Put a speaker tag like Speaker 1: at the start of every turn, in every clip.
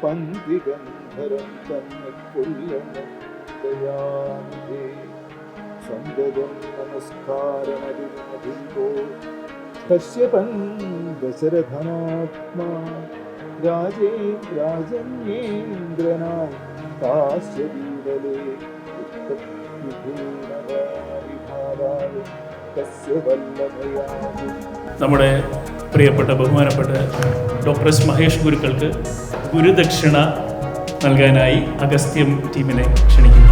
Speaker 1: പന്തിഗന്ധരം തന്നെ കൊല്ലണം ദയാനിധേ. സന്തതം നമസ്കാരമതിമതിന്തോ കശ്യപൻ ദശരഥനാത്മാ രാജന്യേന്ദ്രനായി കാശ്യപീതലേ
Speaker 2: നമ്മുടെ പ്രിയപ്പെട്ട ബഹുമാനപ്പെട്ട ഡോക്ടർ എസ് മഹേഷ് ഗുരുക്കൾക്ക് ഗുരുദക്ഷിണ നൽകാനായി അഗസ്ത്യം ടീമിനെ ക്ഷണിക്കുന്നു.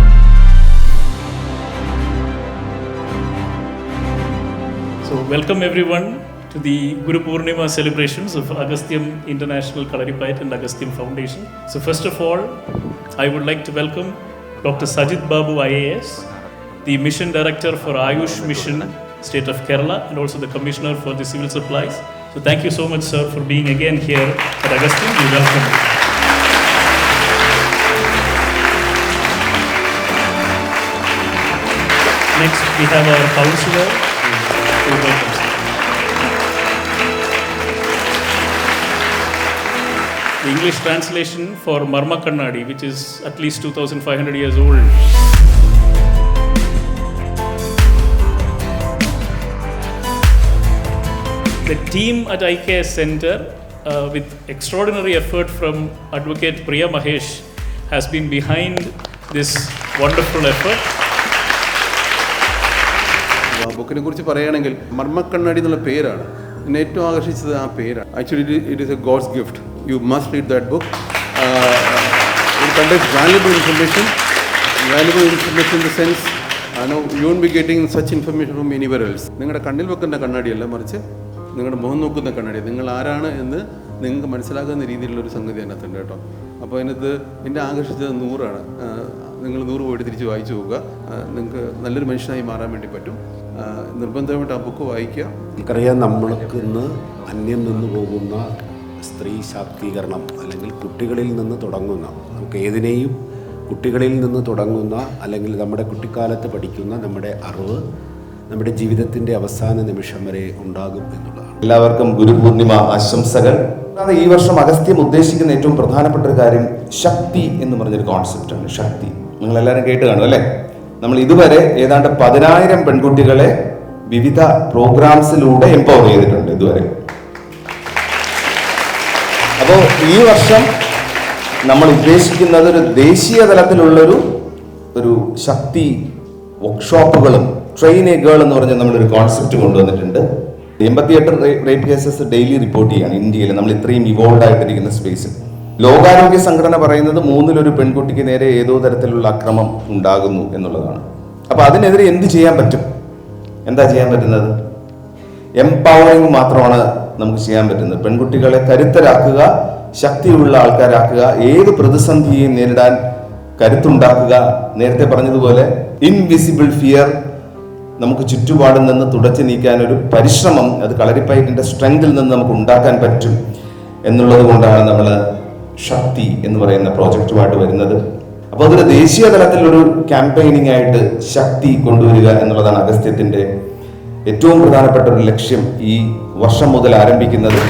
Speaker 2: So welcome everyone to the Guru Purnima celebrations of Agasthyam International Kalaripayat and Agasthyam Foundation. So first of all, I would like to welcome Dr. Sajid Babu IAS, the Mission Director for Ayush Mission, State of Kerala, and also the Commissioner for the Civil Supplies. So thank you so much, sir, for being again here at Agasthyam. We welcome you. Next, we have our councillor. The English translation for Marma Kannadi, which is at least 2,500 years old. The team at IKS Center, with extraordinary effort from Advocate Priya Mahesh, has been behind this wonderful effort.
Speaker 3: ബുക്കിനെ കുറിച്ച് പറയുകയാണെങ്കിൽ മർമ്മക്കണ്ണാടി എന്നുള്ള പേരാണ് എന്നെ ഏറ്റവും ആകർഷിച്ചത്. ആ പേരാണ്. Actually it is a God's gift. You must read that book. It contains valuable information in the sense you won't be getting such information from anywhere else. നിങ്ങളുടെ കണ്ണിൽ വെക്കുന്ന കണ്ണാടിയല്ല, മറിച്ച് നിങ്ങളുടെ മുഖം നോക്കുന്ന കണ്ണാടി. നിങ്ങൾ ആരാണ് എന്ന് നിങ്ങൾക്ക് മനസ്സിലാക്കുന്ന രീതിയിലുള്ളൊരു സംഗതി അതിനകത്തുണ്ട് കേട്ടോ. അപ്പോൾ അതിനകത്ത് എന്നെ ആകർഷിച്ചത് 100ആണ്. നിങ്ങൾ 100 പോയിട്ട് തിരിച്ച് വായിച്ചു പോവുക. നിങ്ങൾക്ക് നല്ലൊരു മനുഷ്യനായി മാറാൻ വേണ്ടി പറ്റും. നിർബന്ധമായിട്ട് ആ ബുക്ക് വായിക്കുക.
Speaker 4: നമുക്കറിയാം, നമ്മൾക്ക് ഇന്ന് അന്യം നിന്ന് പോകുന്ന സ്ത്രീ ശാക്തീകരണം അല്ലെങ്കിൽ കുട്ടികളിൽ നിന്ന് തുടങ്ങുന്ന, നമുക്ക് ഏതിനെയും കുട്ടികളിൽ നിന്ന് തുടങ്ങുന്ന അല്ലെങ്കിൽ നമ്മുടെ കുട്ടിക്കാലത്ത് പഠിക്കുന്ന നമ്മുടെ അറിവ് നമ്മുടെ ജീവിതത്തിൻ്റെ അവസാന നിമിഷം വരെ ഉണ്ടാകും എന്നുള്ളതാണ്.
Speaker 5: എല്ലാവർക്കും ഗുരുപൂർണിമ ആശംസകൾ. ഈ വർഷം അഗസ്ത്യം ഉദ്ദേശിക്കുന്ന ഏറ്റവും പ്രധാനപ്പെട്ട ഒരു കാര്യം ശക്തി എന്ന് പറഞ്ഞൊരു കോൺസെപ്റ്റാണ്. ശക്തി നിങ്ങളെല്ലാവരും കേട്ട് കാണും അല്ലേ? നമ്മൾ ഇതുവരെ ഏതാണ്ട് 10,000 പെൺകുട്ടികളെ വിവിധ പ്രോഗ്രാംസിലൂടെ എംപവർ ചെയ്തിട്ടുണ്ട് ഇതുവരെ. അപ്പോൾ ഈ വർഷം നമ്മൾ ഉദ്ദേശിക്കുന്നത് ഒരു ദേശീയ തലത്തിലുള്ളൊരു ശക്തി വർക്ക്ഷോപ്പുകളും ട്രെയിൻ എ ഗേൾ എന്ന് പറഞ്ഞ് നമ്മളൊരു കോൺസെപ്റ്റ് കൊണ്ടുവന്നിട്ടുണ്ട്. 88 റേപ്പ് കേസസ് ഡെയിലി റിപ്പോർട്ട് ചെയ്യാണ് ഇന്ത്യയിൽ. നമ്മൾ ഇത്രയും ഇവോൾവ് ആയിട്ടിരിക്കുന്ന സ്പേസിൽ ലോകാരോഗ്യ സംഘടന പറയുന്നത് 3-1 പെൺകുട്ടിക്ക് നേരെ ഏതോ തരത്തിലുള്ള അക്രമം ഉണ്ടാകുന്നു എന്നുള്ളതാണ്. അപ്പൊ അതിനെതിരെ എന്ത് ചെയ്യാൻ പറ്റും? എന്താ ചെയ്യാൻ പറ്റുന്നത്? എംപവറിംഗ് മാത്രമാണ് നമുക്ക് ചെയ്യാൻ പറ്റുന്നത്. പെൺകുട്ടികളെ കരുത്തരാക്കുക, ശക്തിയുള്ള ആൾക്കാരാക്കുക, ഏത് പ്രതിസന്ധിയെയും നേരിടാൻ കരുത്തുണ്ടാക്കുക. നേരത്തെ പറഞ്ഞതുപോലെ ഇൻവിസിബിൾ ഫിയർ നമുക്ക് ചുറ്റുപാടിൽ നിന്ന് തുടച്ചു നീക്കാൻ ഒരു പരിശ്രമം, അത് കളരിപ്പയറ്റിന്റെ സ്ട്രെങ്തിൽ നിന്ന് നമുക്ക് ഉണ്ടാക്കാൻ പറ്റും എന്നുള്ളത് കൊണ്ടാണ് നമ്മൾ ശക്തി എന്ന് പറയുന്ന പ്രോജക്റ്റുമായിട്ട് വരുന്നത്. അപ്പോൾ അതൊരു ദേശീയ തലത്തിലൊരു ക്യാമ്പയിനിങ് ആയിട്ട് ശക്തി കൊണ്ടുവരിക എന്നുള്ളതാണ് അഗസ്ത്യത്തിന്റെ ഏറ്റവും പ്രധാനപ്പെട്ട ഒരു ലക്ഷ്യം ഈ വർഷം മുതൽ ആരംഭിക്കുന്നത്.